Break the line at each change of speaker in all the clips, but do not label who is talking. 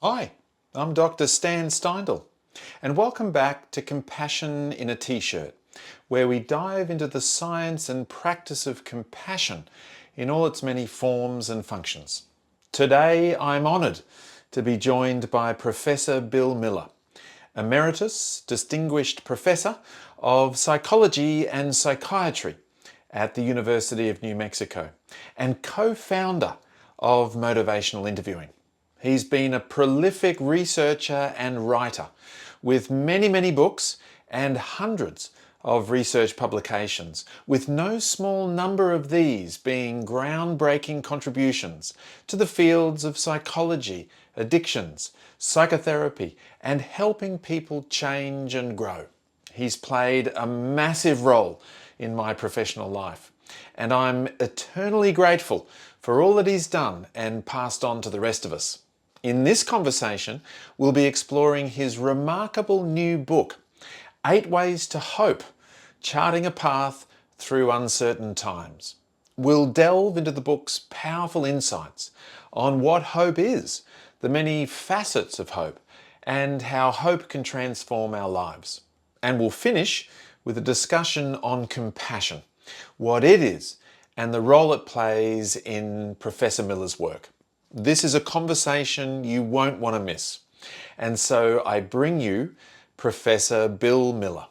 Hi, I'm Dr. Stan Steindl, and welcome back to Compassion in a T-shirt, where we dive into the science and practice of compassion in all its many forms and functions. Today, I'm honoured to be joined by Professor Bill Miller, Emeritus Distinguished Professor of Psychology and Psychiatry at the University of New Mexico, and co-founder of Motivational Interviewing. He's been a prolific researcher and writer with many books and hundreds of research publications, with no small number of these being groundbreaking contributions to the fields of psychology, addictions, psychotherapy, and helping people change and grow. He's played a massive role in my professional life, and I'm eternally grateful for all that he's done and passed on to the rest of us. In this conversation, we'll be exploring his remarkable new book, 8 Ways to Hope, Charting a Path Through Uncertain Times. We'll delve into the book's powerful insights on what hope is, the many facets of hope, and how hope can transform our lives. And we'll finish with a discussion on compassion, what it is, and the role it plays in Professor Miller's work. This is a conversation you won't want to miss. And so I bring you Professor Bill Miller.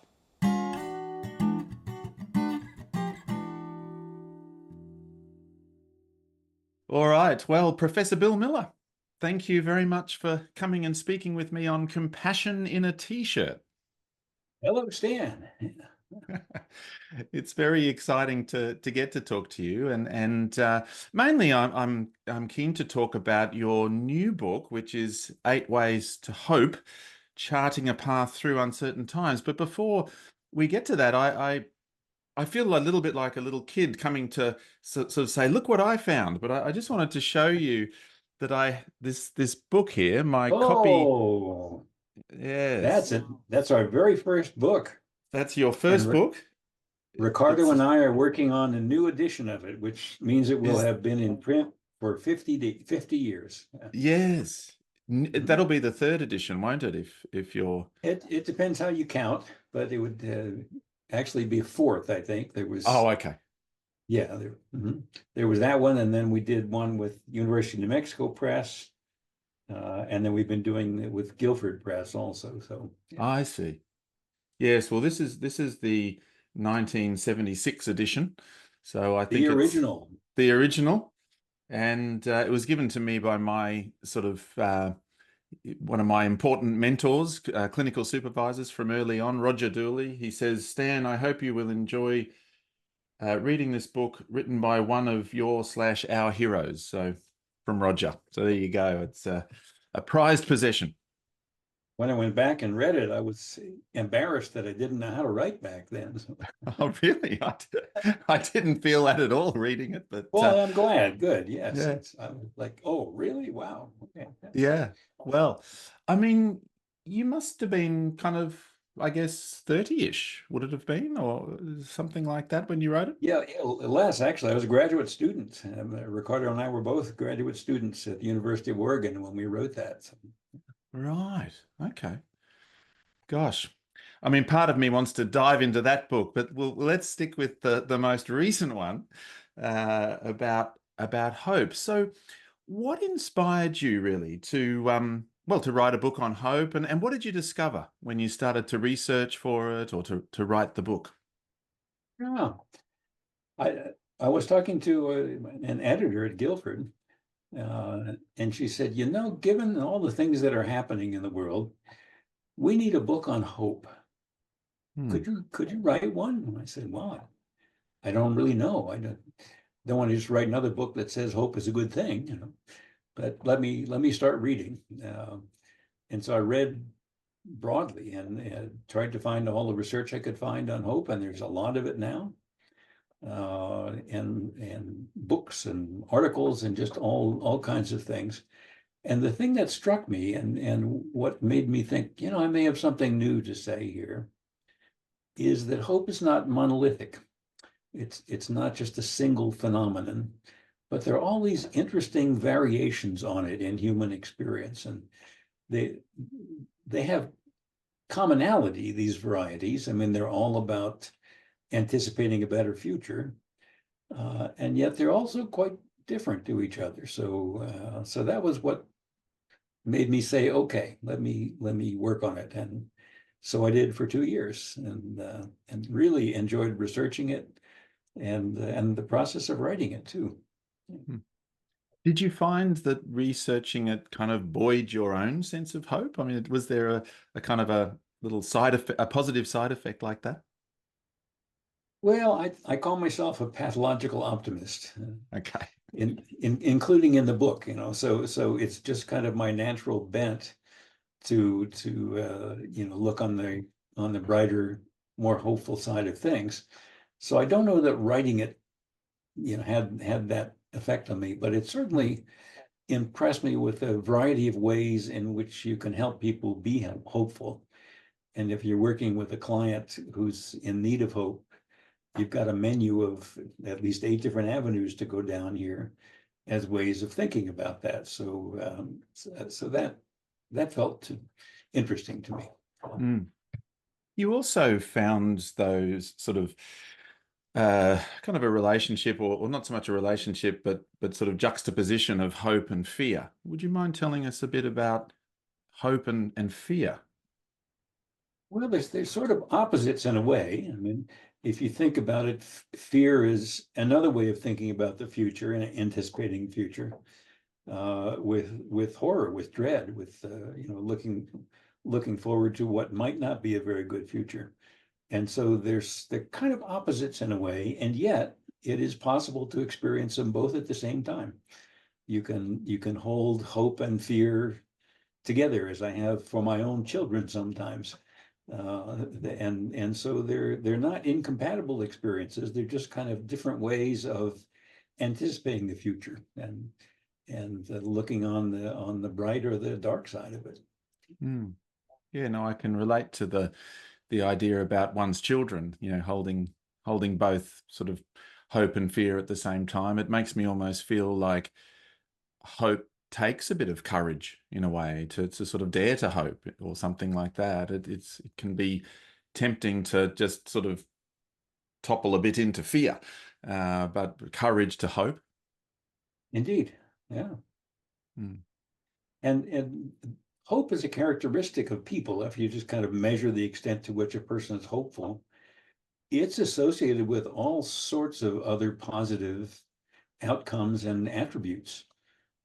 All right. Well, Professor Bill Miller, thank you very much for coming and speaking with me on Compassion in a T-shirt.
Hello, Stan.
It's very exciting to get to talk to you, and mainly I'm keen to talk about your new book, which is 8 Ways to Hope, Charting a Path Through Uncertain Times. But before we get to that, I feel a little bit like a little kid coming to sort of say, "Look what I found." But I just wanted to show you that this book here, my copy.
Oh,
Yes,
that's our very first book.
that's your
And
first book.
Ricardo
It's
and I are working on a new edition of it, which means it will
is
have been in print for 50 years.
Yes.
Mhm.
That'll be the third edition, won't it? If you're
It depends how you count, but it would actually be a fourth, I think.
Oh, okay.
There was that one, and then we did one with University of New Mexico Press, and then we've been doing it with Guilford Press also. So yeah.
I see. Yes, well, this is the 1976 edition. So I think
The
it's
original.
the original. And it was given to me by my sort of one of my important mentors, clinical supervisors from early on, Roger Dooley. He says, "Stan, I hope you will enjoy reading this book written by one of your/our heroes." So from Roger. So there you go. It's a prized possession.
When I went back and read it, I was embarrassed that I didn't know how to write back then.
Oh, really? I didn't feel that at all reading it, but
Well, I'm glad. Good. Yes.
yeah,
I was like, oh, really? Wow. Okay.
yeah. Well, I mean, you must have been kind of, I guess, 30-ish, would it have been, or something like that when you wrote it?
Yeah, less actually. I was a graduate student. Ricardo and I were both graduate students at the University of Oregon when we wrote that. So.
Right. Okay. Gosh. I mean, part of me wants to dive into that book, but let's stick with the most recent one about hope. So, what inspired you really to well, to write a book on hope, and what did you discover when you started to research for it or to write the book?
Yeah. I was talking to an editor at Guilford, and she said, given all the things that are happening in the world, we need a book on hope.
Hmm.
Could you write one? And I said, well, I don't really know. I don't want to just write another book that says hope is a good thing, but let me start reading. And so I read broadly and tried to find all the research I could find on hope, and there's a lot of it now. And books and articles and just all kinds of things. And the thing that struck me and what made me think, I may have something new to say here, is that hope is not monolithic. It's not just a single phenomenon, but there are all these interesting variations on it in human experience. And they they have commonality, these varieties. I mean, they're all about anticipating a better future, and yet they're also quite different to each other. So that was what made me say, okay, let me work on it. And so I did for 2 years, and really enjoyed researching it, and the process of writing it too.
Did you find that researching it kind of buoyed your own sense of hope? I mean, was there a kind of a little side effect, a positive side effect like that?
Well, I call myself a pathological optimist,
Okay.
including in the book, you know. So it's just kind of my natural bent to look on the brighter, more hopeful side of things. So I don't know that writing it, had that effect on me, but it certainly impressed me with a variety of ways in which you can help people be hopeful. And if you're working with a client who's in need of hope, you've got a menu of at least 8 different avenues to go down here as ways of thinking about that. So that felt interesting to me.
Mm. You also found those sort of kind of a relationship, or not so much a relationship, but sort of juxtaposition of hope and fear. Would you mind telling us a bit about hope and fear?
Well, they're sort of opposites in a way. I mean, if you think about it, fear is another way of thinking about the future and anticipating future, with horror, with dread, with looking forward to what might not be a very good future. And so they're kind of opposites in a way, and yet it is possible to experience them both at the same time. You can hold hope and fear together, as I have for my own children sometimes. And so they're not incompatible experiences. They're just kind of different ways of anticipating the future, and looking on the bright or the dark side of it.
Mm. Yeah, no, I can relate to the idea about one's children, holding both sort of hope and fear at the same time. It makes me almost feel like hope takes a bit of courage in a way to sort of dare to hope or something like that. It can be tempting to just sort of topple a bit into fear, but courage to hope.
Indeed, yeah.
Mm.
And hope is a characteristic of people. If you just kind of measure the extent to which a person is hopeful, it's associated with all sorts of other positive outcomes and attributes,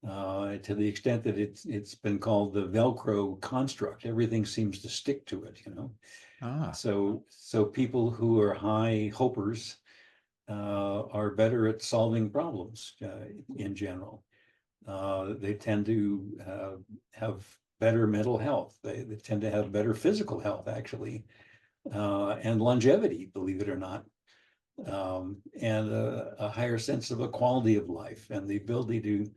to the extent that it's been called the Velcro construct. Everything seems to stick to it, you know.
Ah,
So people who are high hopers are better at solving problems, in general. They tend to have better mental health. They tend to have better physical health, actually, and longevity, believe it or not, and a higher sense of a quality of life, and the ability to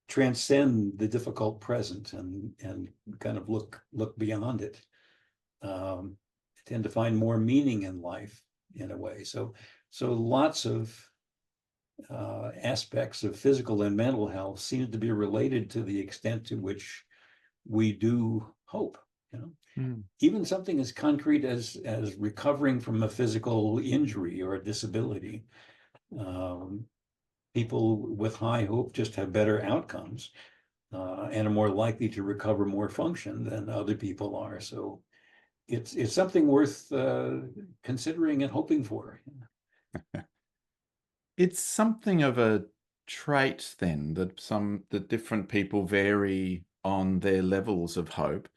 transcend the difficult present, and kind of look beyond it. Tend to find more meaning in life in a way. So lots of aspects of physical and mental health seem to be related to the extent to which we do hope. You know,
mm.
even something as concrete as recovering from a physical injury or a disability. People with high hope just have better outcomes, and are more likely to recover more function than other people are. So it's something worth considering and hoping for.
It's something of a trait then that different people vary on their levels of hope,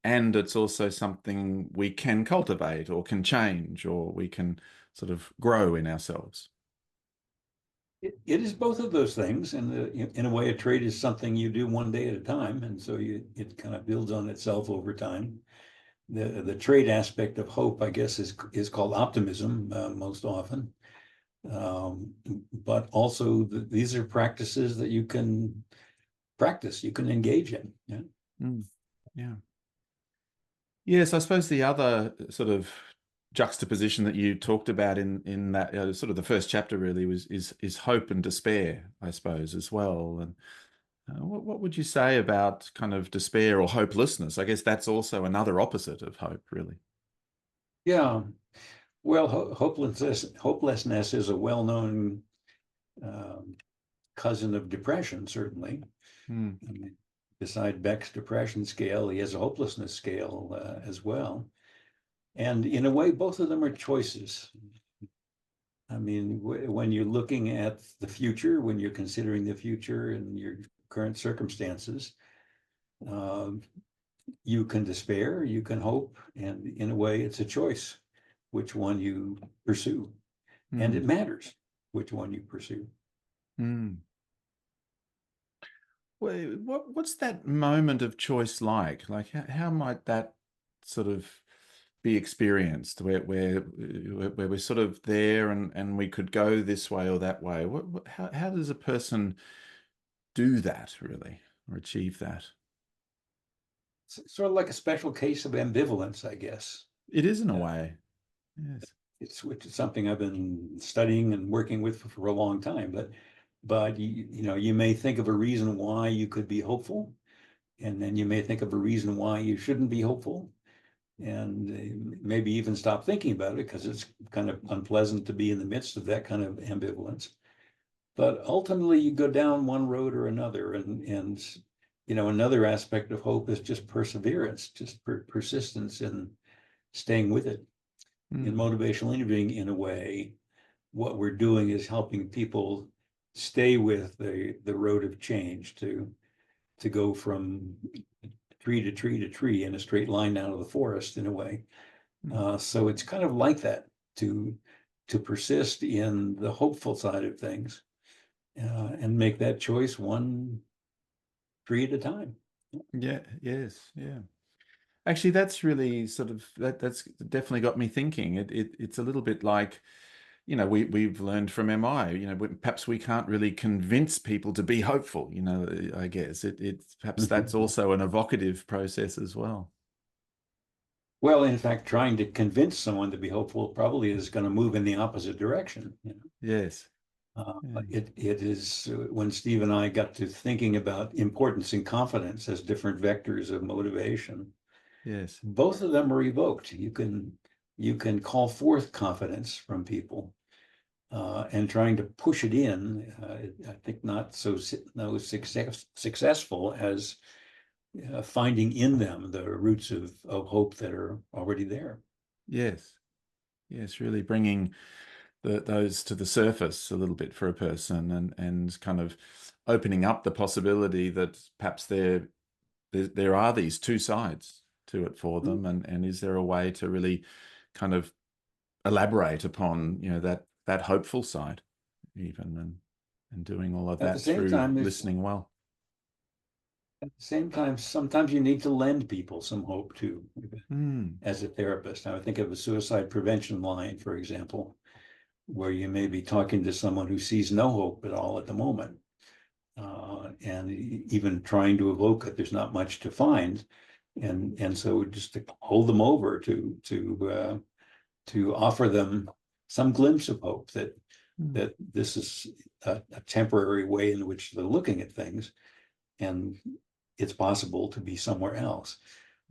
and it's also something we can cultivate or can change or we can sort of grow in ourselves.
It is both of those things, and in a way, a trait is something you do one day at a time, and so it kind of builds on itself over time. The trait aspect of hope, I guess, is called optimism, most often. But also, these are practices that you can practice, you can engage in. Yeah.
Mm, yeah. Yes, I suppose the other sort of juxtaposition that you talked about in that sort of the first chapter really is hope and despair, I suppose, as well. And What would you say about kind of despair or hopelessness? I guess that's also another opposite of hope, really.
Yeah. Well, hopelessness is a well-known um, cousin of depression, certainly.
Mm.
I mean, beside Beck's depression scale, he has a hopelessness scale as well. And in a way, both of them are choices. I mean, when you're looking at the future, when you're considering the future and your current circumstances, um, you can despair, you can hope, and in a way, it's a choice which one you pursue. And it
Mm.
matters which one you pursue.
Mm. What's that moment of choice like? Like how might that sort of be experienced where we're sort of there and we could go this way or that way? How does a person do that really or achieve that?
It's sort of like a special case of ambivalence, I guess.
It is in a
Uh,
way. Yes.
which is something I've been studying and working with for a long time. But you know, you may think of a reason why you could be hopeful, and then you may think of a reason why you shouldn't be hopeful, and maybe even stop thinking about it because it's kind of unpleasant to be in the midst of that kind of ambivalence. But ultimately, you go down one road or another, and you know, another aspect of hope is just perseverance, just persistence in staying with it. In
Mm.
motivational interviewing, in a way, what we're doing is helping people stay with the road of change to go from tree to tree to tree in a straight line down to the forest, in a way.
Mm.
So it's kind of like that, to persist in the hopeful side of things, and make that choice one tree at a time.
Yeah, yes, yeah. Actually, that's really sort of that's definitely got me thinking. It's a little bit like, we've learned from MI, perhaps we can't really convince people to be hopeful, I guess it's perhaps that's also an evocative process as well.
Well, in fact, trying to convince someone to be hopeful probably is going to move in the opposite direction. You know?
Yes. Yeah.
It is when Steve and I got to thinking about importance and confidence as different vectors of motivation.
Yes.
Both of them are evoked. You can call forth confidence from people, and trying to push it in. I think not so no successful as finding in them the roots of hope that are already there.
Yes. Yes. Really bringing those to the surface a little bit for a person and kind of opening up the possibility that perhaps there are these two sides to it for them, and is there a way to really kind of elaborate upon that hopeful side even and doing all of
At the
that
same
through
time, there's
listening well.
At the same time, sometimes you need to lend people some hope too,
Mm.
as a therapist. I would think of a suicide prevention line, for example, where you may be talking to someone who sees no hope at all at the moment, and even trying to evoke it. There's not much to find, and so just to hold them over to offer them some glimpse of hope
Mm.
that this is a temporary way in which they're looking at things, and it's possible to be somewhere else.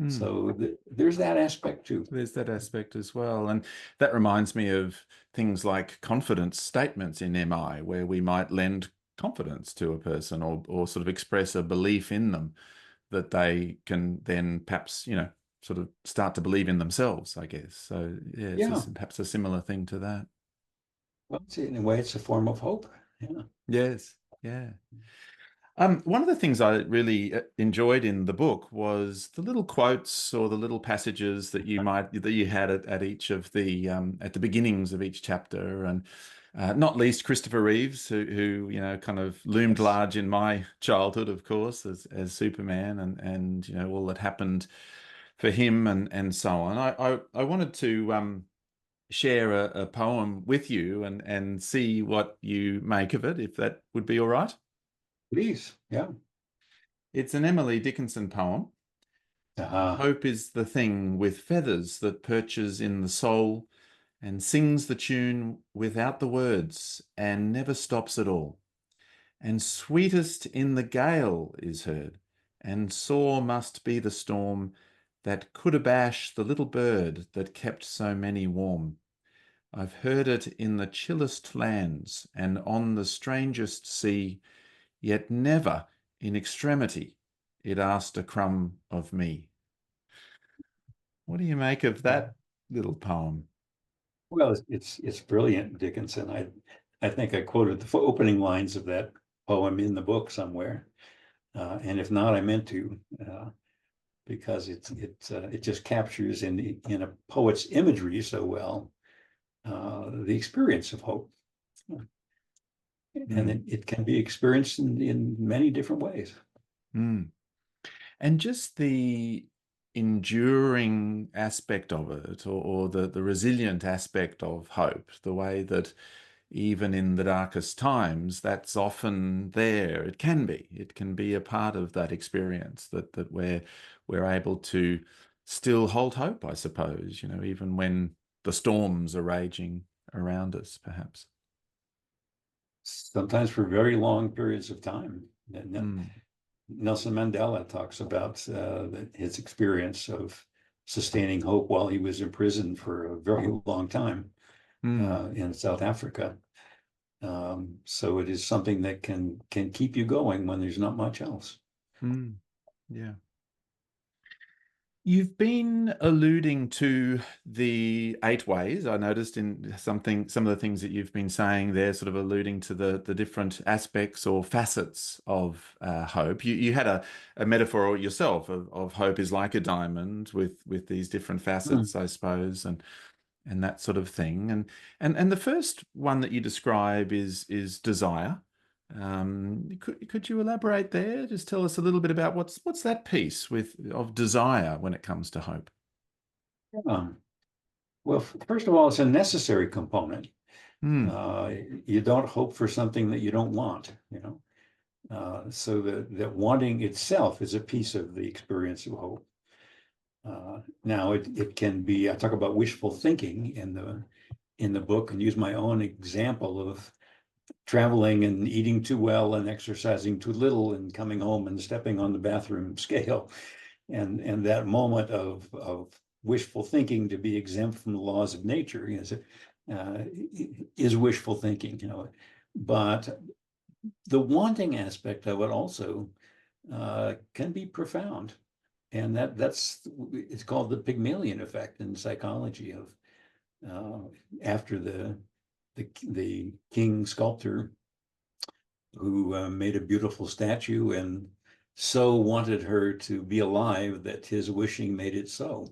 Mm.
So there's that aspect too.
There's that aspect as well. And that reminds me of things like confidence statements in MI, where we might lend confidence to a person or sort of express a belief in them that they can then perhaps, sort of start to believe in themselves, I guess. So yeah,
Yeah,
perhaps a similar thing to that.
well, in a way, it's a form of hope. Yeah.
Yes. Yeah. One of the things I really enjoyed in the book was the little quotes or the little passages that you had at each of the at the beginnings of each chapter, and not least Christopher Reeves, who kind of loomed
Yes.
large in my childhood, of course, as Superman, and all that happened for him and so on. I wanted to share a poem with you and see what you make of it, if that would be all right.
Please. Yeah.
It's an Emily Dickinson poem.
Uh-huh.
Hope is the thing with feathers that perches in the soul and sings the tune without the words and never stops at all. and sweetest in the gale is heard, and sore must be the storm that could abash the little bird that kept so many warm. I've heard it in the chillest lands and on the strangest sea, yet never in extremity it asked a crumb of me. What do you make of that little poem?
Well, it's brilliant, Dickinson. I think I quoted the opening lines of that poem in the book somewhere, and if not, I meant to, because it just captures in a poet's imagery so well the experience of hope, and it can be experienced in many different ways.
Mm. And just the enduring aspect of it, or the resilient aspect of hope, the way that even in the darkest times, that's often there. It can be. It can be a part of that experience that we're able to still hold hope, I suppose, even when the storms are raging around us, perhaps.
Sometimes for very long periods of time.
Mm,
Nelson Mandela talks about his experience of sustaining hope while he was in prison for a very long time
mm,
in South Africa. So it is something that can keep you going when there's not much else.
mm, yeah. You've been alluding to the 8 ways. I noticed in some of the things that you've been saying there, sort of alluding to the different aspects or facets of hope. You had a metaphor yourself of hope is like a diamond with these different
Mm.
facets, I suppose, and that sort of thing. And the first one that you describe is desire. Could you elaborate there? Just tell us a little bit about what's that piece of desire when it comes to hope.
Um, well, first of all, it's a necessary component.
Hmm.
Uh, you don't hope for something that you don't want. So that wanting itself is a piece of the experience of hope. Now it can be, I talk about wishful thinking in the book and use my own example of traveling and eating too well and exercising too little and coming home and stepping on the bathroom scale. And that moment of wishful thinking to be exempt from the laws of nature is wishful thinking. But the wanting aspect of it also can be profound. And that's it's called the Pygmalion effect in psychology of after the king sculptor who made a beautiful statue and so wanted her to be alive that his wishing made it so.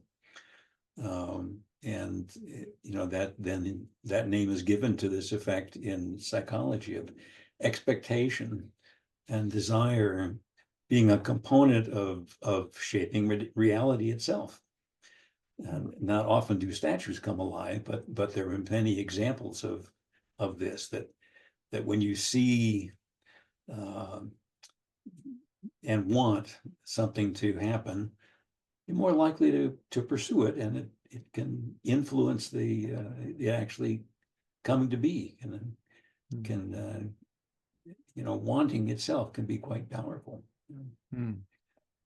And that name is given to this effect in psychology of expectation and desire being a component of shaping reality itself. And not often do statues come alive, but there are many examples of this that when you see and want something to happen, you're more likely to pursue it, and it can influence the actually coming to be, and can wanting itself can be quite powerful.
Mm.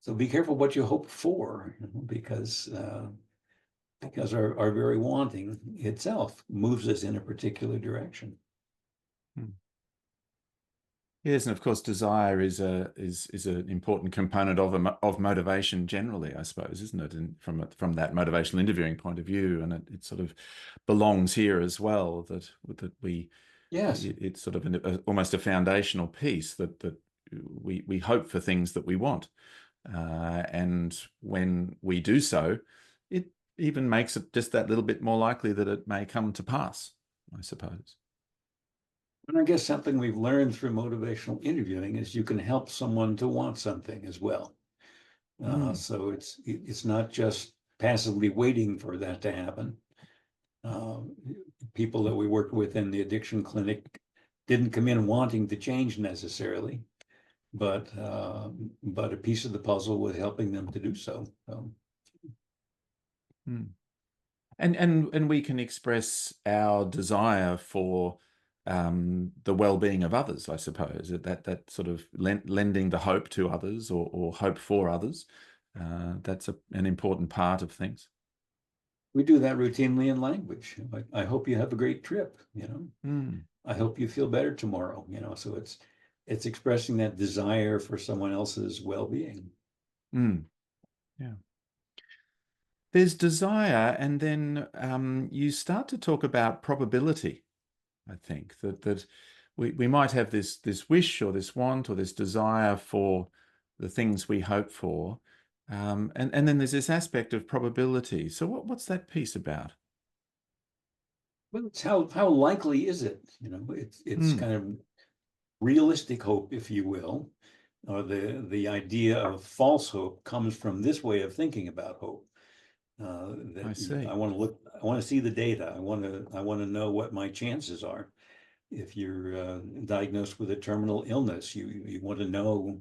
So be careful what you hope for, because our very wanting itself moves us in a particular direction.
Mm. Yes, and of course, desire is an important component of motivation generally, I suppose, isn't it? And from that motivational interviewing point of view, and it sort of belongs here as well. That we
Yes.
it's sort of almost a foundational piece that we hope for things that we want, and when we do so, it even makes it just that little bit more likely that it may come to pass, I suppose.
And I guess something we've learned through motivational interviewing is you can help someone to want something as well.
Mm.
So it's not just passively waiting for that to happen. Uh, People that we worked with in the addiction clinic didn't come in wanting to change necessarily, but a piece of the puzzle was helping them to do so.
Mm. And we can express our desire for the well-being of others, I suppose, that sort of lending the hope to others or hope for others. That's an important part of things.
We do that routinely in language. Like, I hope you have a great trip, I hope you feel better tomorrow, so it's expressing that desire for someone else's well-being.
Yeah. There's desire, and then you start to talk about probability. I think that we might have this wish or this want or this desire for the things we hope for, and then there's this aspect of probability. So what's that piece about?
Well, it's how likely is it? It's kind of realistic hope, if you will, or the idea of false hope comes from this way of thinking about hope.
I see.
I want to see the data. I want to know what my chances are. If you're diagnosed with a terminal illness, you want to know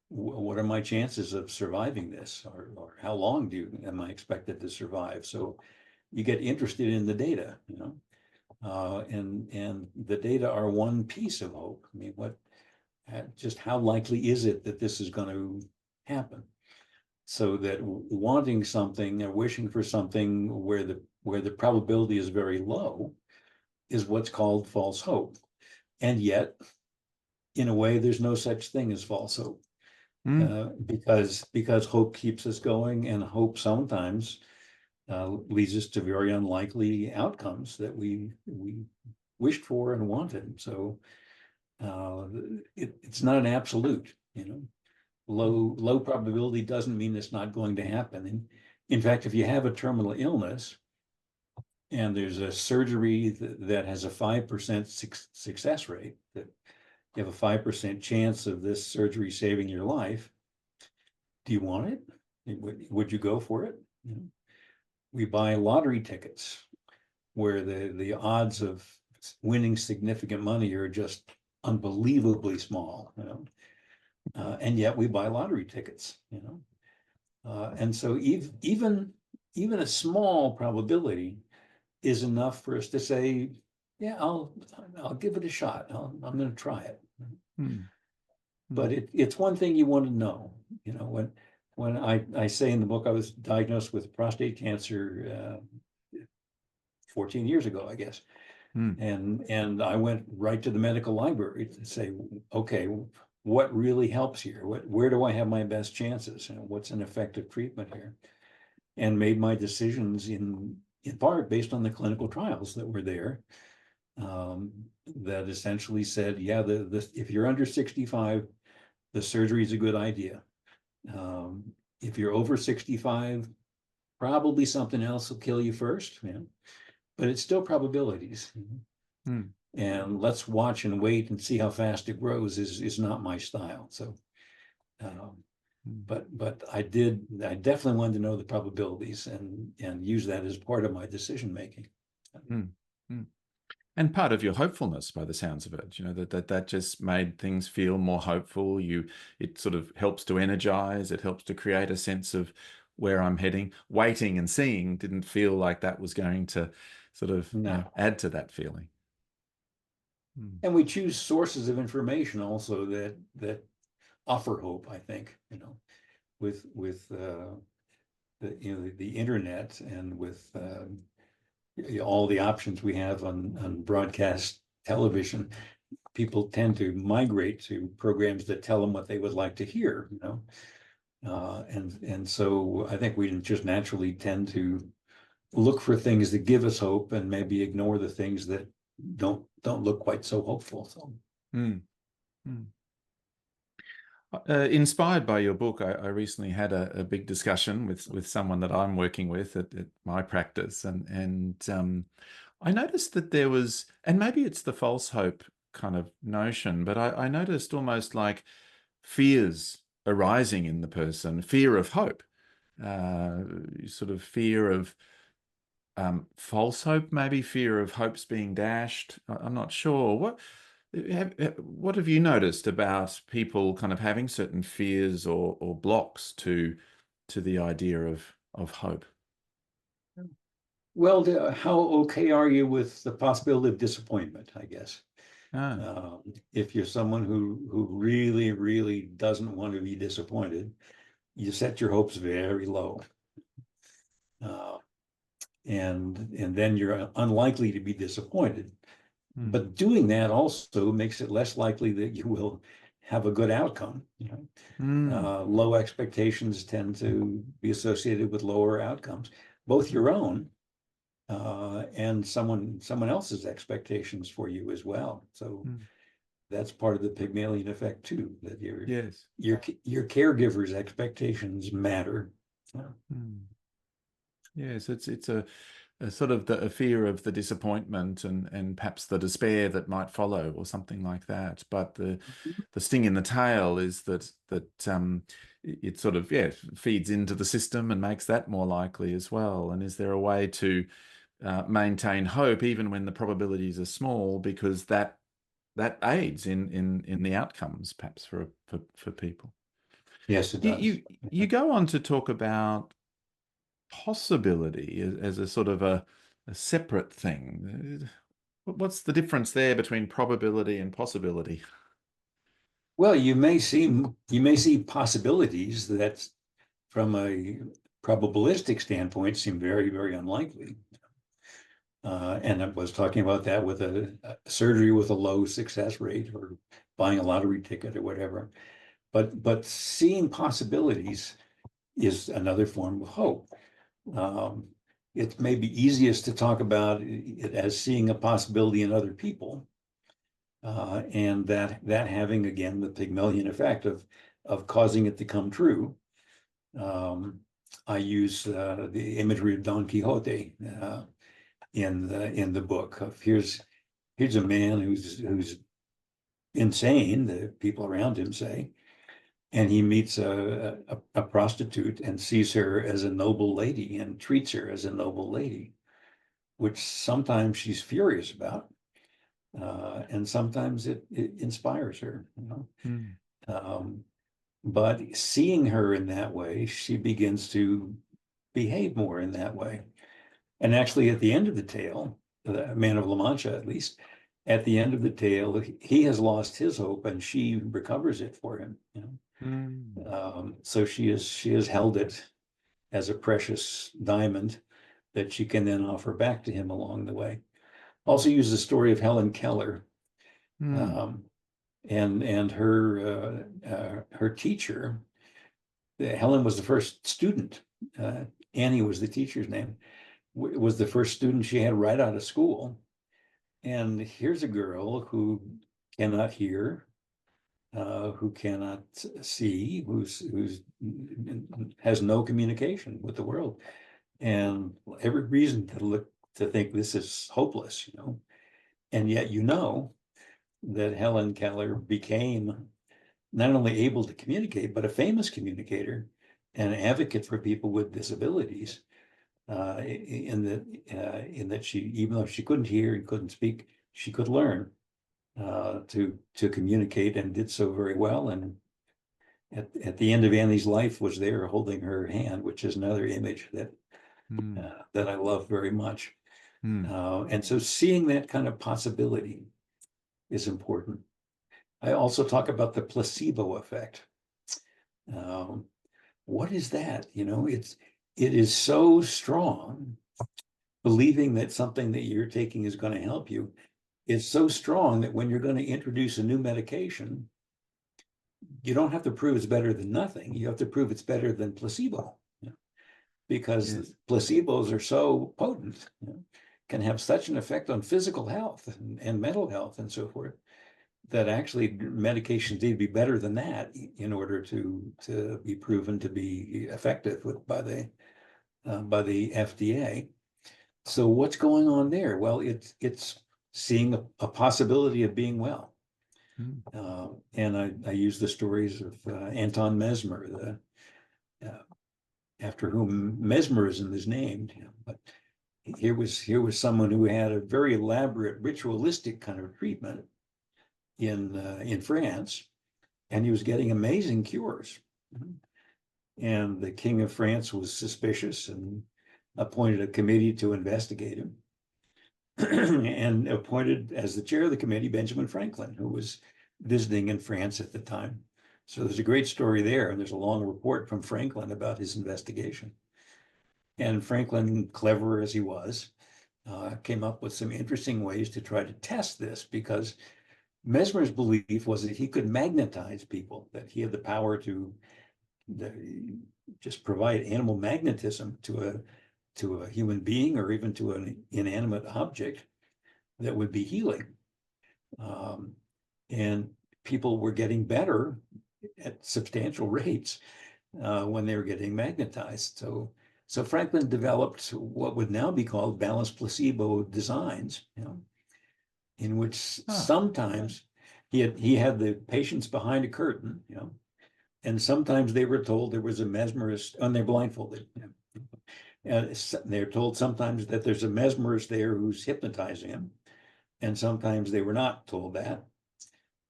what are my chances of surviving this, or how long am I expected to survive? So you get interested in the data, and the data are one piece of hope. I mean, just how likely is it that this is going to happen? So that wanting something or wishing for something where the probability is very low is what's called false hope. And yet, in a way, there's no such thing as false hope, because hope keeps us going, and hope sometimes leads us to very unlikely outcomes that we wished for and wanted. So it's not an absolute, Low probability doesn't mean it's not going to happen. And in fact, if you have a terminal illness and there's a surgery that has a 5% success rate, that you have a 5% chance of this surgery saving your life, do you want it? Would you go for it? We buy lottery tickets where the odds of winning significant money are just unbelievably small, and yet we buy lottery tickets, and so even a small probability is enough for us to say, yeah, I'll give it a shot. I'm going to try it. But it's one thing you want to know, when I say in the book I was diagnosed with prostate cancer 14 years ago, I guess. And I went right to the medical library to say, okay, what really helps here? Where do I have my best chances? What's an effective treatment here? And made my decisions in part based on the clinical trials that were there, that essentially said, yeah, if you're under 65, the surgery is a good idea. If you're over 65, probably something else will kill you first, but it's still probabilities. And let's watch and wait and see how fast it grows is not my style. So, but I definitely wanted to know the probabilities and use that as part of my decision making.
And part of your hopefulness, by the sounds of it, that just made things feel more hopeful. It sort of helps to energize. It helps to create a sense of where I'm heading. Waiting and seeing didn't feel like that was going to sort of add to that feeling.
And we choose sources of information also that offer hope, I think, with the internet and with all the options we have on broadcast television. People tend to migrate to programs that tell them what they would like to hear, and so I think we just naturally tend to look for things that give us hope and maybe ignore the things that don't look quite so hopeful. So
inspired by your book, I recently had a big discussion with someone that I'm working with at my practice, and I noticed that there was, and maybe it's the false hope kind of notion, but I noticed almost like fears arising in the person, fear of hope, sort of fear of false hope, maybe fear of hopes being dashed. I'm not sure. What have you noticed about people kind of having certain fears or blocks to the idea of hope?
Well, how okay are you with the possibility of disappointment, I guess? If you're someone who really, really doesn't want to be disappointed, you set your hopes very low. And then you're unlikely to be disappointed. But doing that also makes it less likely that you will have a good outcome. Low expectations tend to be associated with lower outcomes, both your own and someone else's expectations for you as well. So that's part of the Pygmalion effect too, that your caregiver's expectations matter.
Yes, it's a sort of a fear of the disappointment and perhaps the despair that might follow or something like that. But the sting in the tail is that it sort of feeds into the system and makes that more likely as well. And is there a way to maintain hope even when the probabilities are small, because that aids in the outcomes perhaps for people?
Yes, it does.
You go on to talk about possibility as a sort of a separate thing. What's the difference there between probability and possibility?
Well, you may see possibilities that from a probabilistic standpoint seem very, very unlikely. And I was talking about that with a surgery with a low success rate, or buying a lottery ticket or whatever. But seeing possibilities is another form of hope. It may be easiest to talk about it as seeing a possibility in other people, and that having, again, the Pygmalion effect of causing it to come true. I use the imagery of Don Quixote in the book of here's a man who's insane, the people around him say, and he meets a prostitute and sees her as a noble lady and treats her as a noble lady, which sometimes she's furious about, and sometimes it inspires her, but seeing her in that way, she begins to behave more in that way. And actually, at the end of the tale, the Man of La Mancha, at least, at the end of the tale, he has lost his hope, and she recovers it for him. So she has held it as a precious diamond that she can then offer back to him along the way. Also use the story of Helen Keller, and her teacher. Helen was the first student. Annie was the teacher's name. Was the first student she had right out of school. And here's a girl who cannot hear, who cannot see, who's has no communication with the world, and every reason to think this is hopeless, and yet that Helen Keller became not only able to communicate, but a famous communicator and an advocate for people with disabilities. In that she, even though she couldn't hear and couldn't speak, she could learn to communicate, and did so very well. And at the end of Annie's life was there holding her hand, which is another image that I love very much. And so seeing that kind of possibility is important. I also talk about the placebo effect. What is that? It is so strong. Believing that something that you're taking is going to help you is so strong that when you're going to introduce a new medication, you don't have to prove it's better than nothing. You have to prove it's better than placebo, because placebos are so potent, can have such an effect on physical health and mental health and so forth, that actually medications need to be better than that in order to be proven to be effective by the FDA. So what's going on there? Well, it's seeing a possibility of being well. And I use the stories of Anton Mesmer, after whom Mesmerism is named. But here was someone who had a very elaborate ritualistic kind of treatment in France, and he was getting amazing cures. And the King of France was suspicious and appointed a committee to investigate him. and appointed as the chair of the committee Benjamin Franklin, who was visiting in France at the time. So there's a great story there, and there's a long report from Franklin about his investigation. And Franklin, clever as he was, came up with some interesting ways to try to test this, because Mesmer's belief was that he could magnetize people, that he had the power to just provide animal magnetism to a human being or even to an inanimate object that would be healing. And people were getting better at substantial rates when they were getting magnetized. So Franklin developed what would now be called balanced placebo designs, in which sometimes he had the patients behind a curtain, and sometimes they were told there was a mesmerist, and they're blindfolded. And they're told sometimes that there's a mesmerist there who's hypnotizing them, and sometimes they were not told that.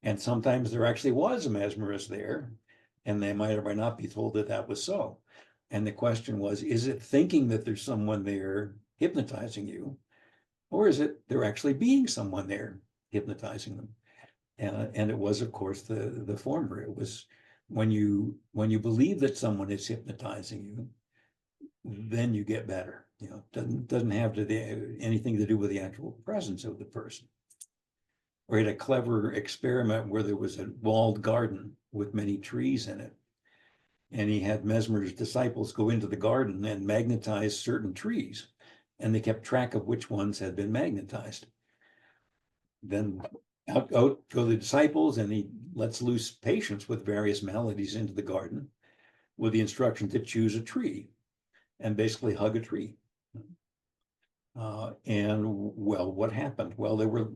And sometimes there actually was a mesmerist there, and they might or might not be told that that was so. And the question was, is it thinking that there's someone there hypnotizing you, or is it there actually being someone there hypnotizing them? And it was, of course, the former. It was when you believe that someone is hypnotizing you, then you get better. Doesn't have anything to do with the actual presence of the person. We had a clever experiment where there was a walled garden with many trees in it. And he had Mesmer's disciples go into the garden and magnetize certain trees. And they kept track of which ones had been magnetized. Then out go the disciples, and he lets loose patients with various maladies into the garden with the instruction to choose a tree and basically hug a tree. And well, what happened? Well, there were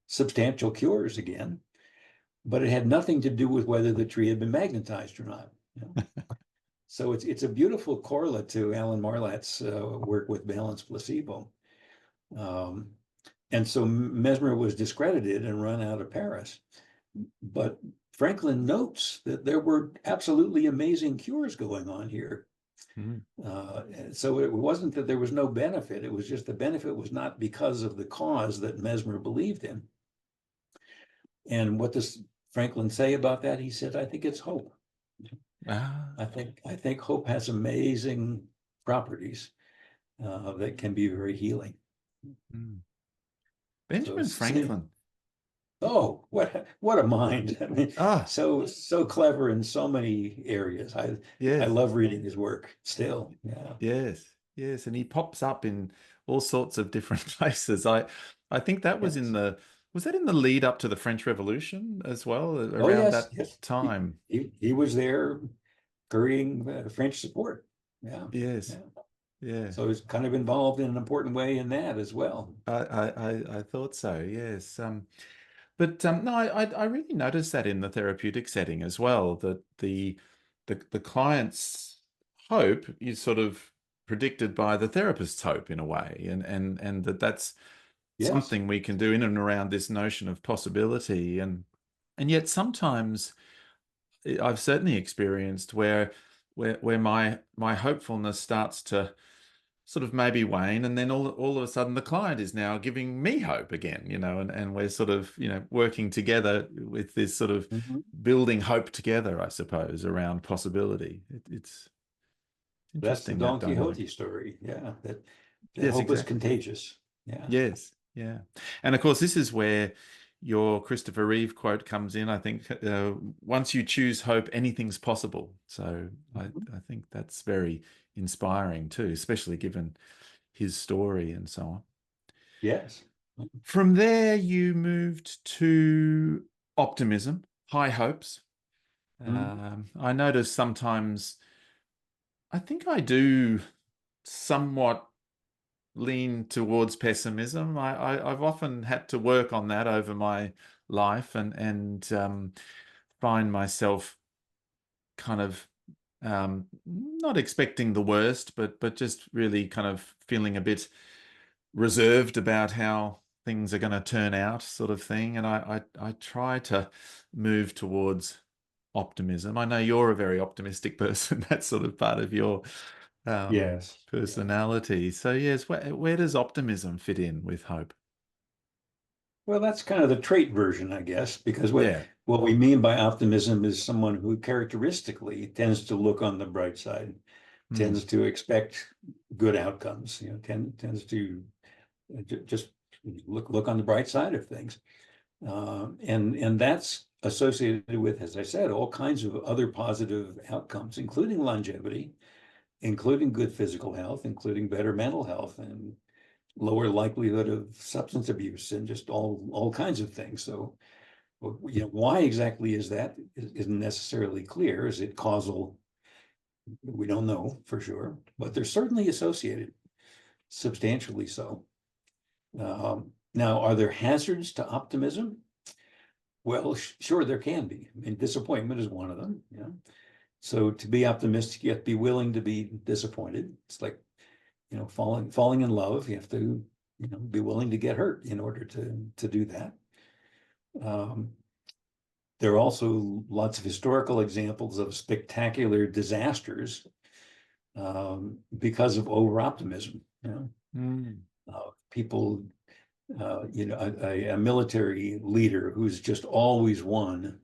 substantial cures again, but it had nothing to do with whether the tree had been magnetized or not. So it's a beautiful correlate to Alan Marlat's work with balanced placebo. And so Mesmer was discredited and run out of Paris. But Franklin notes that there were absolutely amazing cures going on here. So it wasn't that there was no benefit. It was just the benefit was not because of the cause that Mesmer believed in. And what does Franklin say about that? He said, I think it's hope. I think hope has amazing properties that can be very healing.
Benjamin Franklin.
Oh, what a mind. I mean, so clever in so many areas. I love reading his work still. Yeah.
Yes. And he pops up in all sorts of different places. I think that was was that in the lead up to the French Revolution as well, around that time?
He was there currying French support.
Yeah.
So he's kind of involved in an important way in that as well.
I thought so, yes. But no, I really noticed that in the therapeutic setting as well, that the client's hope is sort of predicted by the therapist's hope in a way, and that's something we can do in and around this notion of possibility, and yet sometimes I've certainly experienced where my hopefulness starts to sort of maybe wane, and then all of a sudden the client is now giving me hope again, and we're sort of, working together with this sort of building hope together, I suppose, around possibility. It's interesting.
That's the Don Quixote story. Yeah. That hope is contagious. Yeah.
Yes. Yeah. And of course, this is where your Christopher Reeve quote comes in. I think once you choose hope, anything's possible. So I think that's very inspiring too, especially given his story and so on.
Yes.
From there, you moved to optimism, high hopes. I notice sometimes, I think I do somewhat lean towards pessimism. I've often had to work on that over my life, and find myself kind of not expecting the worst, but just really kind of feeling a bit reserved about how things are going to turn out, sort of thing. And I try to move towards optimism. I know you're a very optimistic person. That's sort of part of your
Yes.
personality. So yes, where does optimism fit in with hope?
Well, that's kind of the trait version, I guess, because
Yeah.
what we mean by optimism is someone who characteristically tends to look on the bright side,
Hmm.
tends to expect good outcomes, tends to just look on the bright side of things. And that's associated with, as I said, all kinds of other positive outcomes, including longevity, including good physical health, including better mental health, and lower likelihood of substance abuse, and just all kinds of things. So, why exactly is that isn't necessarily clear. Is it causal? We don't know for sure, but they're certainly associated, substantially so. Now, are there hazards to optimism? Well, sure, there can be. I mean, disappointment is one of them. So to be optimistic, you have to be willing to be disappointed. It's like, falling in love. You have to, be willing to get hurt in order to do that. There are also lots of historical examples of spectacular disasters because of over optimism.
Mm.
People, a military leader who's just always won,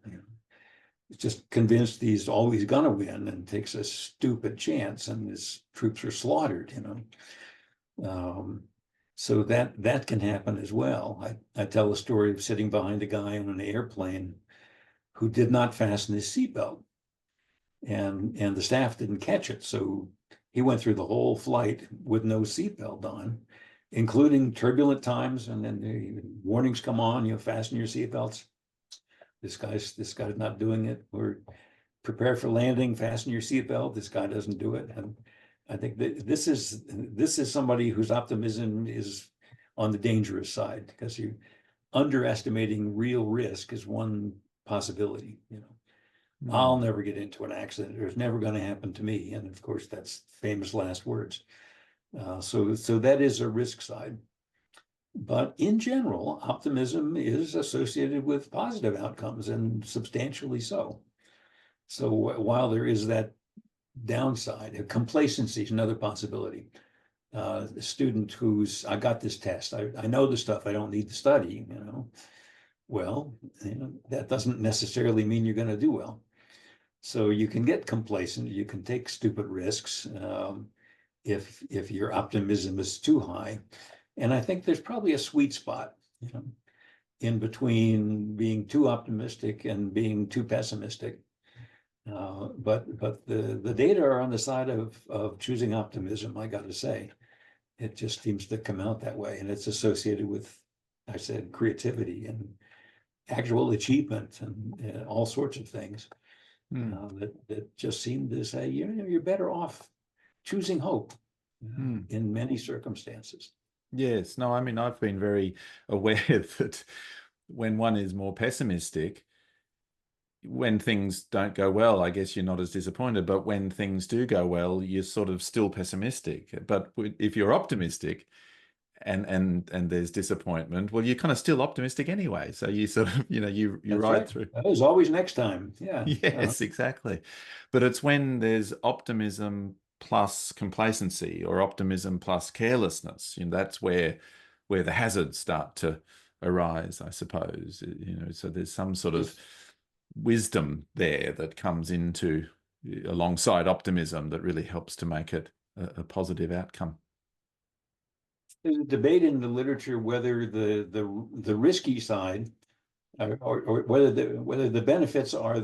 just convinced he's always gonna win and takes a stupid chance, and his troops are slaughtered. So that can happen as well. I tell a story of sitting behind a guy on an airplane who did not fasten his seatbelt, and the staff didn't catch it. So he went through the whole flight with no seatbelt on, including turbulent times. And then the warnings come on, fasten your seatbelts. This guy's not doing it. We're prepare for landing, fasten your seatbelt. This guy doesn't do it. And I think that this is somebody whose optimism is on the dangerous side, because you underestimating real risk is one possibility. I'll never get into an accident. It's never going to happen to me. And of course, that's famous last words. So that is a risk side. But in general, optimism is associated with positive outcomes, and substantially so. So while there is that downside, complacency is another possibility. A student who's, I got this test, I know the stuff, I don't need to study, well, that doesn't necessarily mean you're going to do well. So you can get complacent, you can take stupid risks if your optimism is too high. And I think there's probably a sweet spot, in between being too optimistic and being too pessimistic. But the data are on the side of choosing optimism, I got to say. It just seems to come out that way, and it's associated with, I said, creativity and actual achievement and all sorts of things that just seem to say, you're better off choosing hope in many circumstances.
Yes. No, I mean, I've been very aware that when one is more pessimistic, when things don't go well, I guess you're not as disappointed, but when things do go well, you're sort of still pessimistic. But if you're optimistic and there's disappointment, well, you're kind of still optimistic anyway. So you sort of, you
That's
ride
right.
through.
There's always next time. Yeah.
Yes, exactly. But it's when there's optimism plus complacency, or optimism plus carelessness, that's where the hazards start to arise, I suppose. So there's some sort of wisdom there that comes into alongside optimism that really helps to make it a positive outcome.
There's a debate in the literature whether the risky side, or whether the benefits are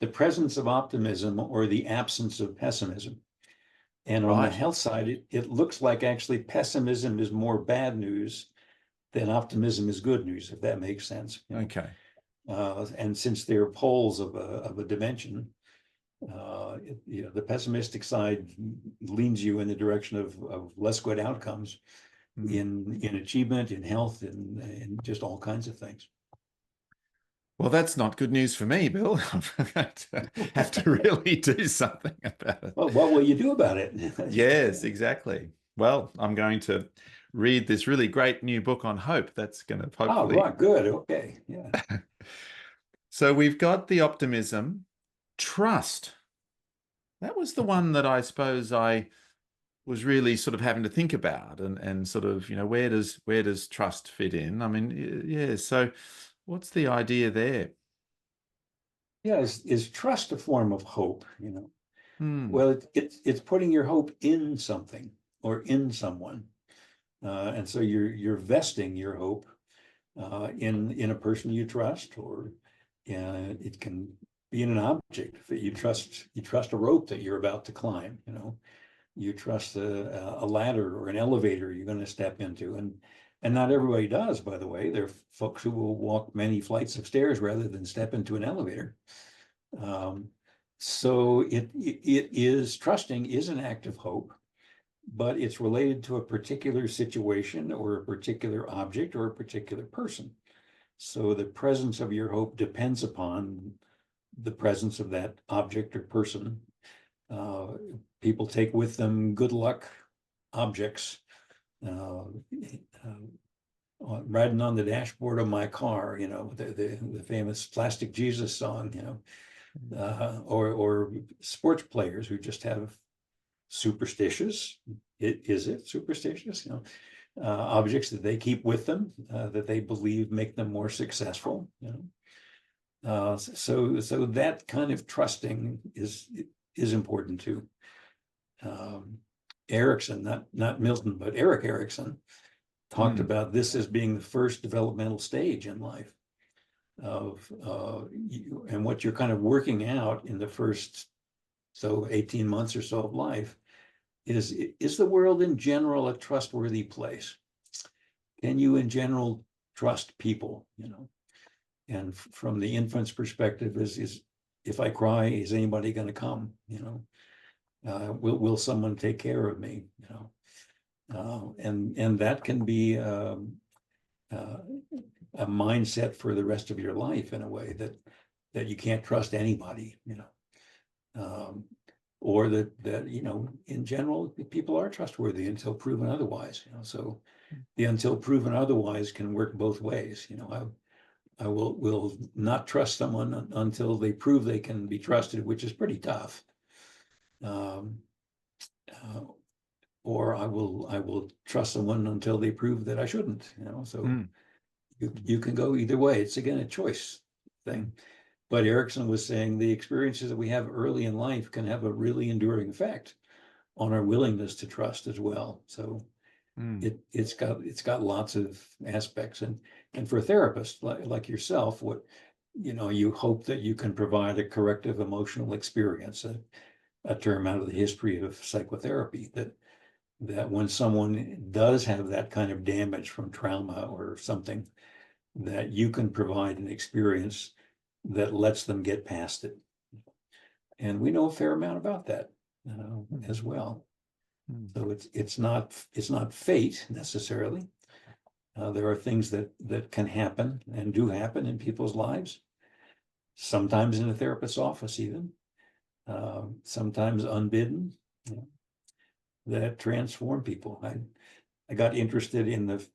the presence of optimism or the absence of pessimism. And on the health side, it looks like actually pessimism is more bad news than optimism is good news, if that makes sense.
Okay.
And since they're poles of a dimension, the pessimistic side leans you in the direction of less good outcomes in achievement, in health, in just all kinds of things.
Well, that's not good news for me, Bill. I'm going to have to really do something about it.
Well, what will you do about it?
Yes, exactly. Well, I'm going to read this really great new book on hope. That's going to hopefully.
Oh, right, good. Okay. Yeah.
So we've got the optimism, trust. That was the one that I suppose I was really sort of having to think about, and sort of, you know, where does trust fit in? I mean, yeah. So, what's the idea there?
Yeah, is trust a form of hope? You know,
Hmm.
well, it's putting your hope in something or in someone, and so you're vesting your hope in a person you trust, or it can be in an object that you trust. You trust a rope that you're about to climb. You know, you trust a ladder or an elevator you're going to step into, and not everybody does, by the way. There are folks who will walk many flights of stairs rather than step into an elevator. Um, so it is, trusting is an act of hope, but it's related to a particular situation or a particular object or a particular person. So the presence of your hope depends upon the presence of that object or person. Uh, People take with them good luck objects. Uh, Riding on the dashboard of my car, you know, the famous Plastic Jesus song, you know, or sports players who just have superstitious, is it superstitious, you know, objects that they keep with them, that they believe make them more successful, you know. So that kind of trusting is important too. Erickson, not Milton, but Erik Erikson talked
Hmm.
about this as being the first developmental stage in life of and what you're kind of working out in the first 18 months or so of life is the world in general a trustworthy place? Can you in general trust people, you know? And from the infant's perspective is if I cry, is anybody going to come, you know? Will someone take care of me, you know? And that can be a mindset for the rest of your life, in a way that you can't trust anybody, you know. Or that you know, in general, people are trustworthy until proven otherwise, you know. So the until proven otherwise can work both ways, you know. I will not trust someone until they prove they can be trusted, which is pretty tough. Um, uh, or I will trust someone until they prove that I shouldn't, you know. So
Hmm.
you can go either way. It's again a choice thing. But Erickson was saying the experiences that we have early in life can have a really enduring effect on our willingness to trust as well. So
Hmm.
it's got lots of aspects, and for a therapist like yourself, what you know, you hope that you can provide a corrective emotional experience, a term out of the history of psychotherapy, that when someone does have that kind of damage from trauma or something, that you can provide an experience that lets them get past it. And we know a fair amount about that as well.
Hmm.
So it's not fate necessarily. There are things that can happen and do happen in people's lives, sometimes in a therapist's office even, sometimes unbidden, you know, that transform people. I got interested in the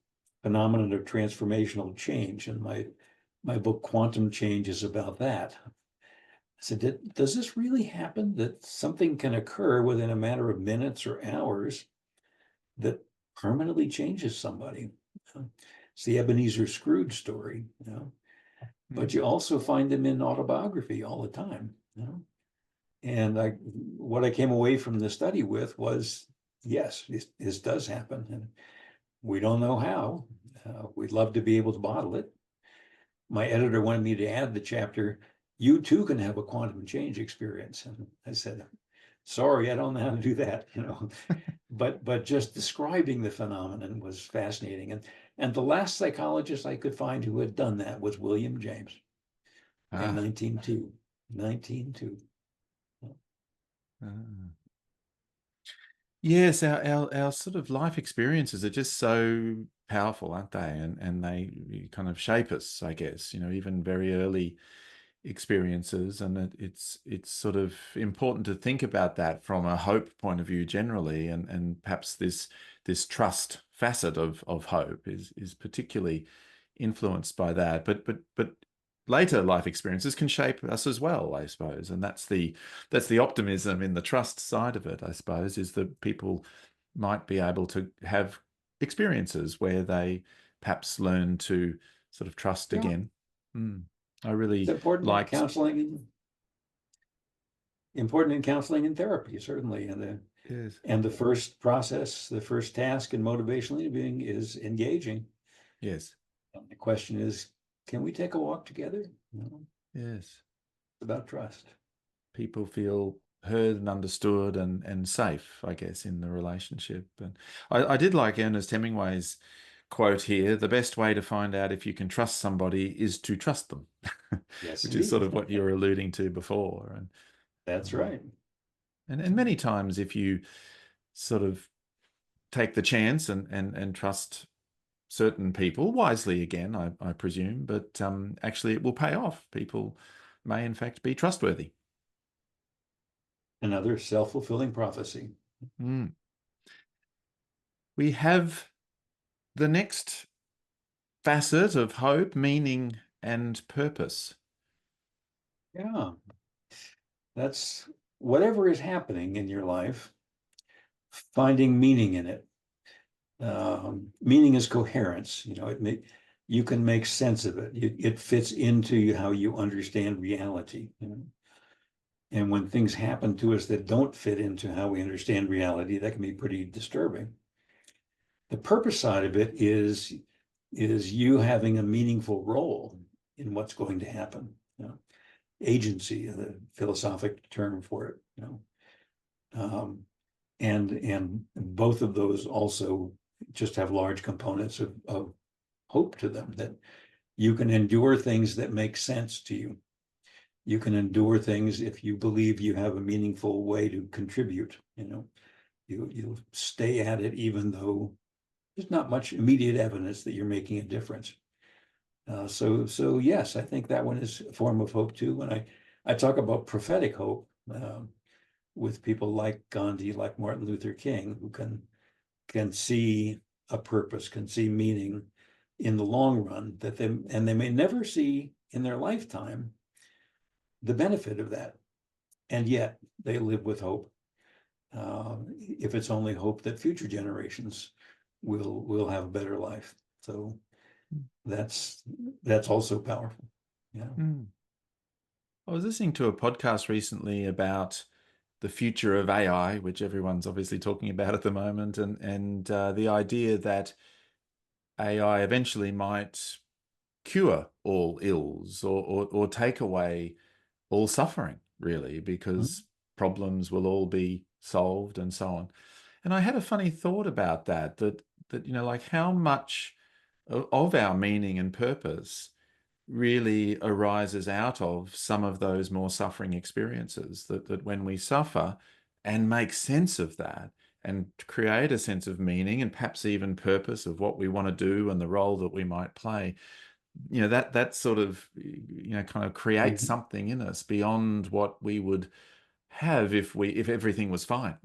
phenomenon of transformational change, and my book Quantum Change is about that. I said, does this really happen, that something can occur within a matter of minutes or hours that permanently changes somebody? It's the Ebenezer Scrooge story, you know, but you also find them in autobiography all the time, you know. And what I came away from the study with was, yes, this does happen, and we don't know how. We'd love to be able to bottle it. My editor wanted me to add the chapter, you too can have a quantum change experience. And I said, sorry, I don't know how to do that, you know. But just describing the phenomenon was fascinating. And the last psychologist I could find who had done that was William James in
Ah.
1902. 1902.
Ah. Yes, our sort of life experiences are just so powerful, aren't they? And they kind of shape us, I guess, you know, even very early experiences. And it's sort of important to think about that from a hope point of view generally, and perhaps this trust facet of hope is particularly influenced by that. But later life experiences can shape us as well, I suppose. And that's the optimism in the trust side of it, I suppose, is that people might be able to have experiences where they perhaps learn to sort of trust
Yeah.
again. I
It's
really
important in
liked.
counseling and therapy, certainly.
Yes.
And the first process, the first task in motivational interviewing is engaging.
Yes.
And the question is, can we take a walk together?
Yes.
It's about trust.
People feel heard and understood and safe, I guess, in the relationship. And I did like Ernest Hemingway's quote here: the best way to find out if you can trust somebody is to trust them,
Yes,
which is sort
indeed.
of what you were alluding to before.
That's
Um,
right.
and many times, if you sort of take the chance and trust certain people wisely, again, I presume, but actually it will pay off. People may in fact be trustworthy.
Another self-fulfilling prophecy.
Mm. We have the next facet of hope, meaning and purpose.
Yeah, that's whatever is happening in your life, finding meaning in it. Meaning is coherence. You can make sense of it. It fits into how you understand reality. And when things happen to us that don't fit into how we understand reality, that can be pretty disturbing. The purpose side of it is you having a meaningful role in what's going to happen. Agency, the philosophic term for it. And both of those also just have large components of hope to them, that you can endure things that make sense to you. You can endure things if you believe you have a meaningful way to contribute. You stay at it even though there's not much immediate evidence that you're making a difference. So yes, I think that one is a form of hope too. When I talk about prophetic hope with people like Gandhi, like Martin Luther King, who can see a purpose, can see meaning in the long run, and they may never see in their lifetime the benefit of that, and yet they live with hope. If it's only hope that future generations will have a better life. So that's also powerful. Yeah.
Mm. I was listening to a podcast recently about the future of AI, which everyone's obviously talking about at the moment, and the idea that AI eventually might cure all ills or take away all suffering, really, because problems will all be solved and so on. And I had a funny thought about that like how much of our meaning and purpose really arises out of some of those more suffering experiences, that when we suffer and make sense of that and create a sense of meaning and perhaps even purpose of what we want to do and the role that we might play, that sort of kind of creates something in us beyond what we would have if everything was fine.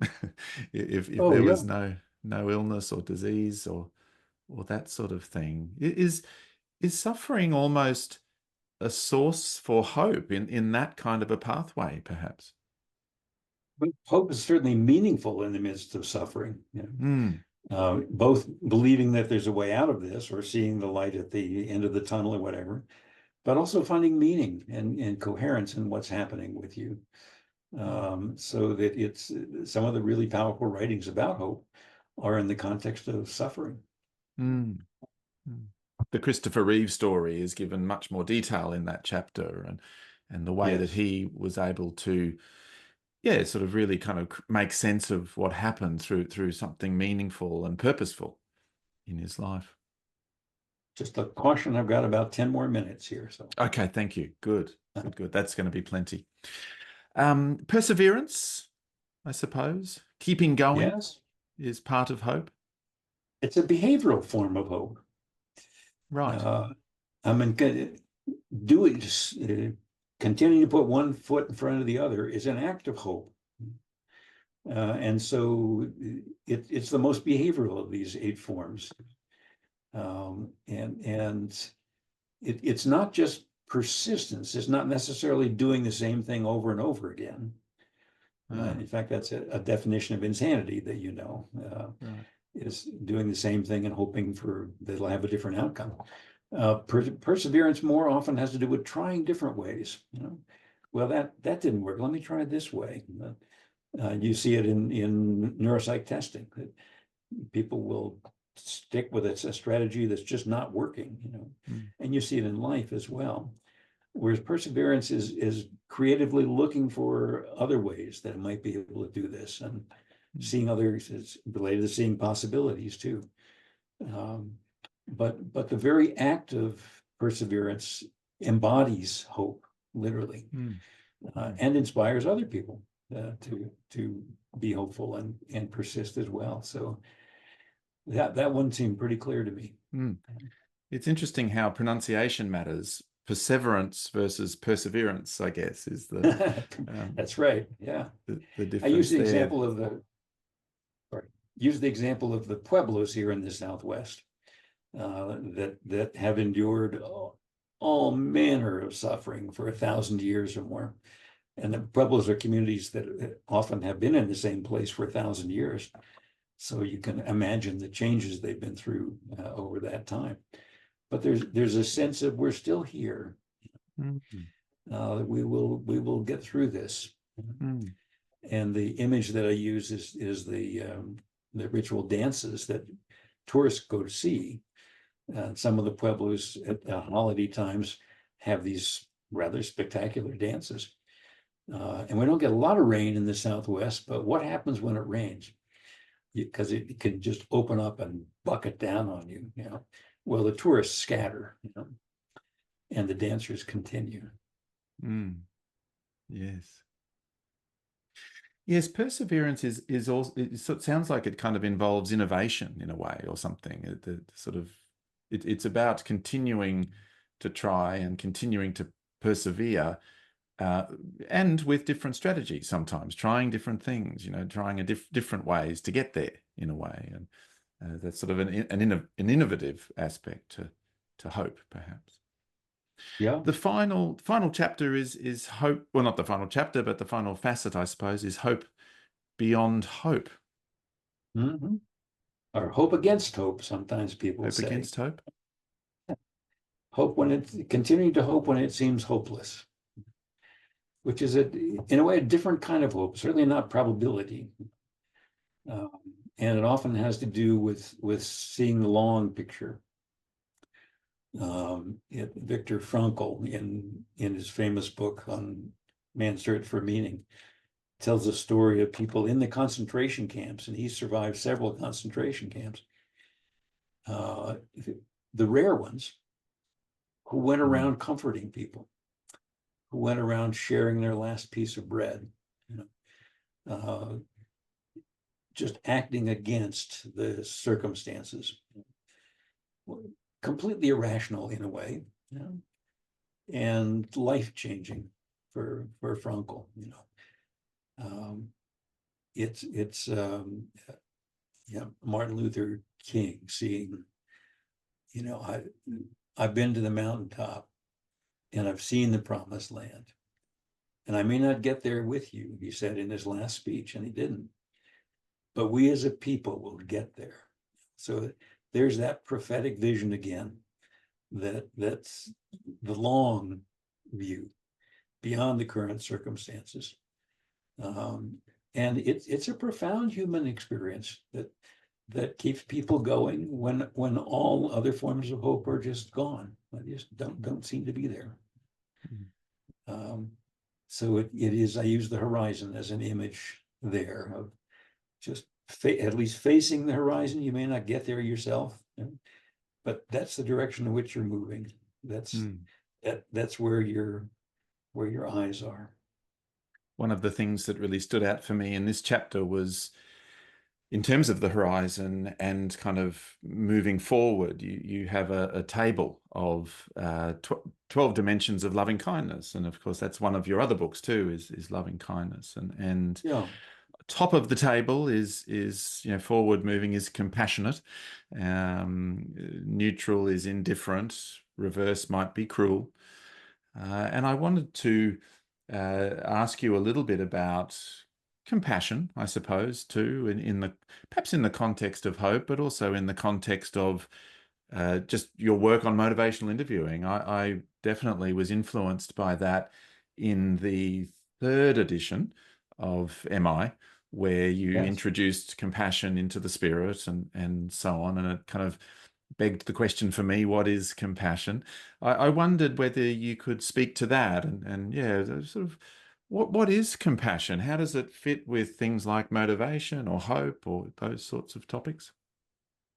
if
Oh
there
yeah.
was no illness or disease or that sort of thing. Is suffering almost a source for hope in that kind of a pathway, perhaps?
But hope is certainly meaningful in the midst of suffering.
Mm,
Both believing that there's a way out of this or seeing the light at the end of the tunnel or whatever, but also finding meaning and coherence in what's happening with you. So that it's some of the really powerful writings about hope are in the context of suffering.
mm, mm. The Christopher Reeve story is given much more detail in that chapter, and the way that
Yes,
he was able to, yeah, sort of really kind of make sense of what happened through something meaningful and purposeful in his life.
just a caution, I've got about 10 more minutes here. So
Okay, thank you. Good, good, good. That's going to be plenty. Perseverance, I suppose. Keeping going
yes,
is part of hope.
it's a behavioral form of hope.
Right.
Uh, I mean, doing, continuing to put one foot in front of the other is an act of hope. And so it's the most behavioral of these 8 forms. And it's not just persistence. It's not necessarily doing the same thing over and over again. In fact, that's a definition of insanity that
Right.
is doing the same thing and hoping that it'll have a different outcome. Perseverance more often has to do with trying different ways. Well, that didn't work. Let me try it this way. You see it in neuropsych testing, that people will stick with a strategy that's just not working. And you see it in life as well. Whereas perseverance is creatively looking for other ways that it might be able to do this, and seeing others is related to seeing possibilities too. But the very act of perseverance embodies hope, literally, and inspires other people to be hopeful and persist as well. So that one seemed pretty clear to me.
It's interesting how pronunciation matters. Perseverance versus perseverance, I guess, is the
that's right. Yeah,
the difference.
I use the
there.
example of the pueblos here in the Southwest that have endured all manner of suffering for 1,000 years or more. And the pueblos are communities that often have been in the same place for 1,000 years. So you can imagine the changes they've been through over that time. But there's a sense of we're still here. We will get through this. And the image that I use is the ritual dances that tourists go to see. Some of the pueblos at holiday times have these rather spectacular dances. And we don't get a lot of rain in the Southwest, but what happens when it rains? Because it can just open up and bucket down on you. Well, the tourists scatter, and the dancers continue.
Yes, perseverance is also, it sounds like it kind of involves innovation in a way or something. It's about continuing to try and continuing to persevere, and with different strategies sometimes, trying different things, trying different ways to get there in a way. And that's sort of an innovative aspect to hope, perhaps.
Yeah.
The final chapter is hope. Well, not the final chapter, but the final facet, I suppose, is hope beyond hope.
Or hope against hope, sometimes people say.
Hope against hope.
Hope continuing to hope when it seems hopeless, which is in a way a different kind of hope, certainly not probability. And it often has to do with seeing the long picture. Viktor Frankl, in his famous book on Man's Search for Meaning, tells a story of people in the concentration camps, and he survived several concentration camps. The rare ones who went around comforting people, who went around sharing their last piece of bread, just acting against the circumstances. Completely irrational in a way, and life-changing for Frankl. It's Martin Luther King seeing, I've been to the mountaintop and I've seen the promised land, and I may not get there with you, he said in his last speech, and he didn't, but we as a people will get there. So there's that prophetic vision again, that's the long view beyond the current circumstances. And it's a profound human experience that keeps people going when all other forms of hope are just gone. They just don't seem to be there. So it is, I use the horizon as an image there of just at least facing the horizon. You may not get there yourself, but that's the direction in which you're moving. That's where your eyes are.
One of the things that really stood out for me in this chapter was, in terms of the horizon and kind of moving forward, you have a table of 12 dimensions of loving kindness, and of course that's one of your other books too, is loving kindness, and
yeah.
Top of the table is forward moving is compassionate, neutral is indifferent, reverse might be cruel, and I wanted to ask you a little bit about compassion, I suppose, too, in the perhaps in the context of hope, but also in the context of just your work on motivational interviewing. I definitely was influenced by that in the third edition of MI, where you
Yes.
introduced compassion into the spirit and so on, and it kind of begged the question for me, what is compassion? I wondered whether you could speak to that and yeah, sort of what is compassion? How does it fit with things like motivation or hope or those sorts of topics?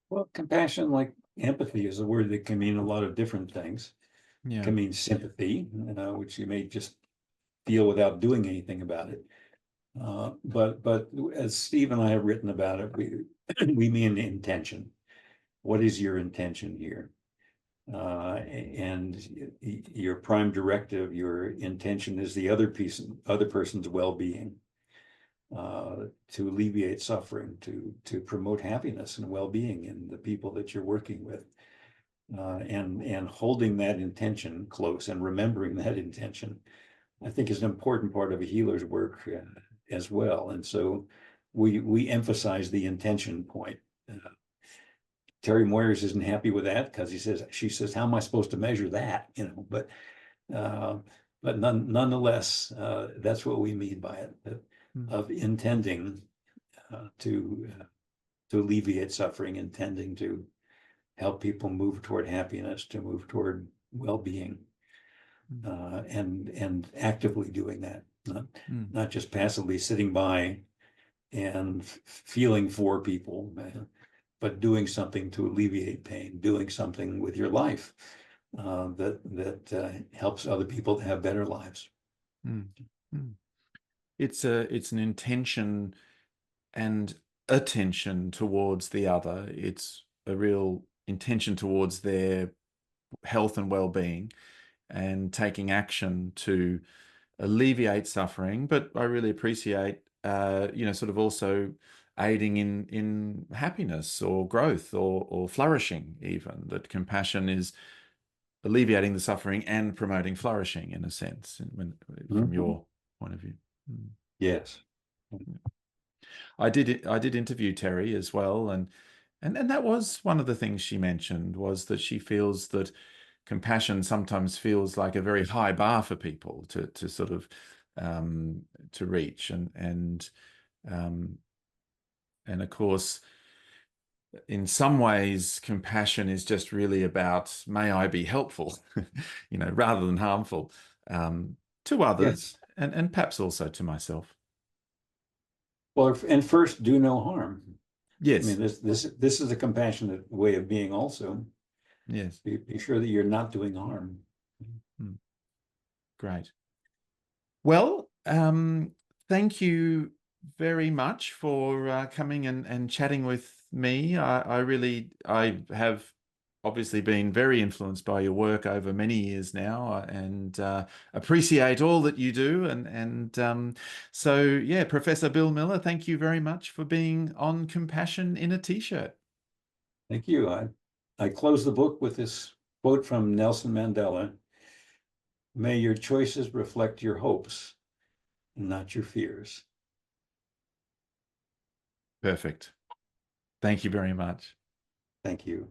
Well, compassion, like empathy, is a word that can mean a lot of different things. It
Yeah.
can mean sympathy, which you may just feel without doing anything about it. But as Steve and I have written about it, we mean intention. What is your intention here? And your prime directive, your intention is the other person's well-being, to alleviate suffering, to promote happiness and well-being in the people that you're working with, and holding that intention close and remembering that intention, I think, is an important part of a healer's work as well. And so we emphasize the intention point. Terry Moyers isn't happy with that because she says, how am I supposed to measure that? Uh, but nonetheless, that's what we mean by it, of intending to alleviate suffering, intending to help people move toward happiness, to move toward well-being, and actively doing that, not just passively sitting by and feeling for people, but doing something to alleviate pain, doing something with your life that helps other people to have better lives.
Mm. Mm. It's an intention and attention towards the other. It's a real intention towards their health and well-being and taking action to alleviate suffering. But I really appreciate, sort of also aiding in happiness or growth or flourishing even, that compassion is alleviating the suffering and promoting flourishing in a sense, from your point of view. Mm.
Yes.
I did interview Terry as well, and that was one of the things she mentioned, was that she feels that compassion sometimes feels like a very high bar for people to sort of to reach, um, and of course, in some ways, compassion is just really about, may I be helpful, rather than harmful, to
Yes.
others and perhaps also to myself.
Well, and first, do no harm. I mean,
Yes,
this is a compassionate way of being also.
yes.
Be sure that you're not doing harm.
Mm, great. Well, thank you very much for coming and chatting with me. I have obviously been very influenced by your work over many years now, and appreciate all that you do. So yeah, Professor Bill Miller, thank you very much for being on Compassion in a T-shirt.
Thank you. I close the book with this quote from Nelson Mandela: "May your choices reflect your hopes, not your fears."
Perfect. Thank you very much.
Thank you.